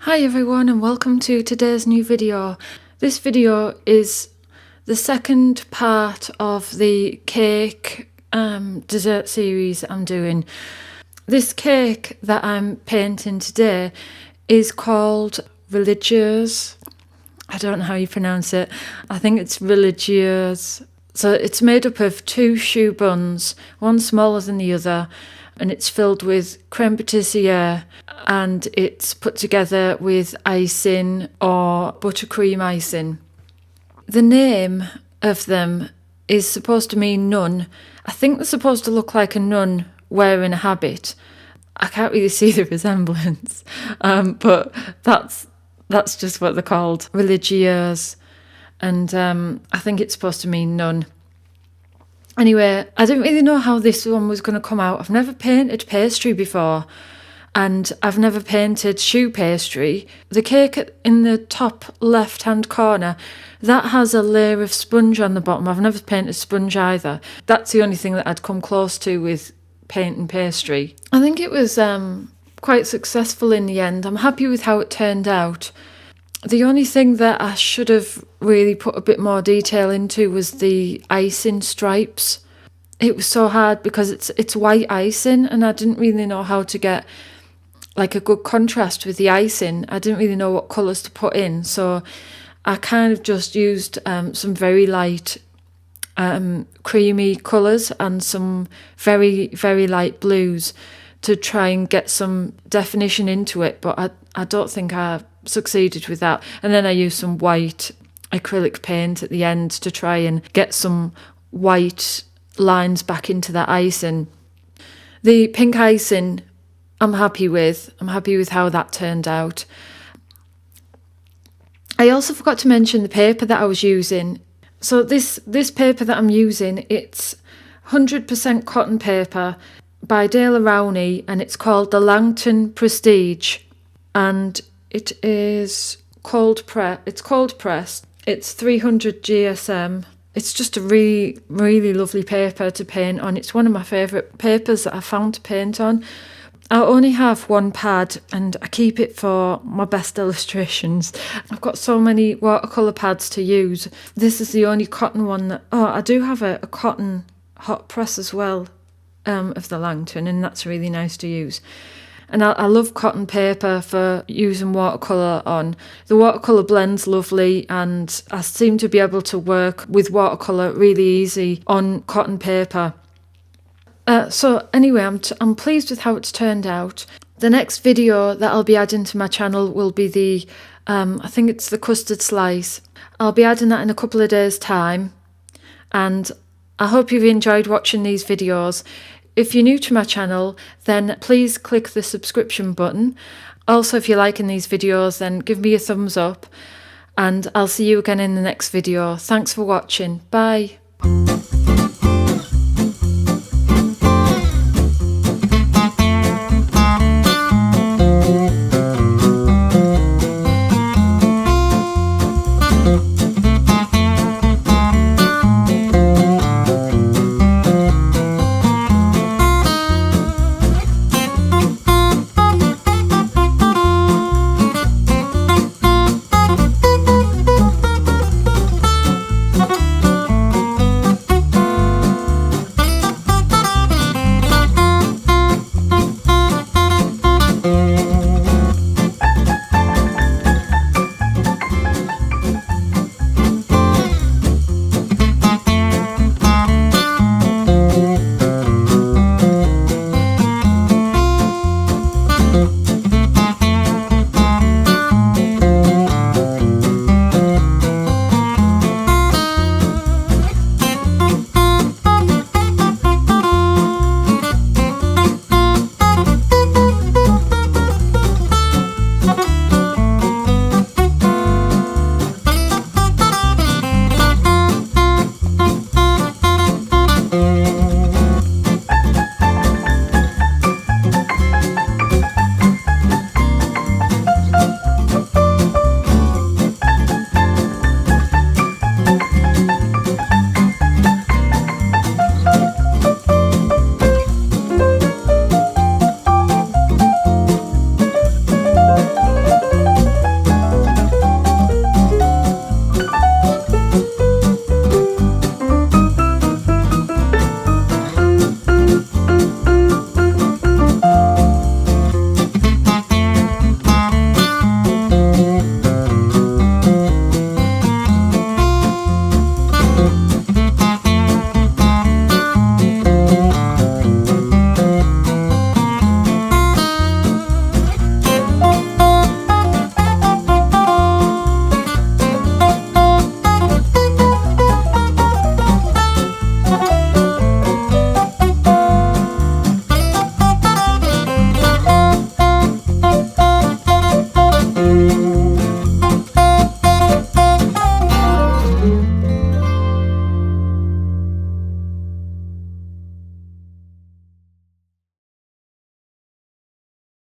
Hi everyone and welcome to today's new video. This video is the second part of the cake dessert series I'm doing. This cake that I'm painting today is called Religieuse. I don't know how you pronounce it. I think it's Religieuse. So it's made up of two choux buns, one smaller than the other, and it's filled with creme patisserie, and it's put together with icing or buttercream icing. The name of them is supposed to mean nun. I think they're supposed to look like a nun wearing a habit. I can't really see the resemblance, but that's just what they're called, Religieuse, and I think it's supposed to mean nun. Anyway, I didn't really know how this one was going to come out. I've never painted pastry before, and I've never painted choux pastry. The cake in the top left-hand corner, that has a layer of sponge on the bottom. I've never painted sponge either. That's the only thing that I'd come close to with painting pastry. I think it was quite successful in the end. I'm happy with how it turned out. The only thing that I should have really put a bit more detail into was the icing stripes. It was so hard because it's white icing, and I didn't really know how to get like a good contrast with the icing. I didn't really know what colours to put in, so I kind of just used some very light creamy colours and some very, very light blues to try and get some definition into it, but I don't think I succeeded with that. And then I used some white acrylic paint at the end to try and get some white lines back into that icing. The pink icing I'm happy with how that turned out. I also forgot to mention the paper that I was using. So this paper that I'm using, it's 100% cotton paper by Daler Rowney, and it's called the Langton Prestige, and it is cold pressed. It's 300 GSM. It's just a really, really lovely paper to paint on. It's one of my favourite papers that I found to paint on. I only have one pad and I keep it for my best illustrations. I've got so many watercolour pads to use. This is the only cotton one that... Oh, I do have a cotton hot press as well of the Langton, and that's really nice to use. And I love cotton paper for using watercolour on. The watercolour blends lovely, and I seem to be able to work with watercolour really easy on cotton paper. So anyway, I'm pleased with how it's turned out. The next video that I'll be adding to my channel will be the, I think it's the custard slice. I'll be adding that in a couple of days' time, and I hope you've enjoyed watching these videos. If you're new to my channel, then please click the subscription button. Also, if you're liking these videos, then give me a thumbs up, and I'll see you again in the next video. Thanks for watching. Bye.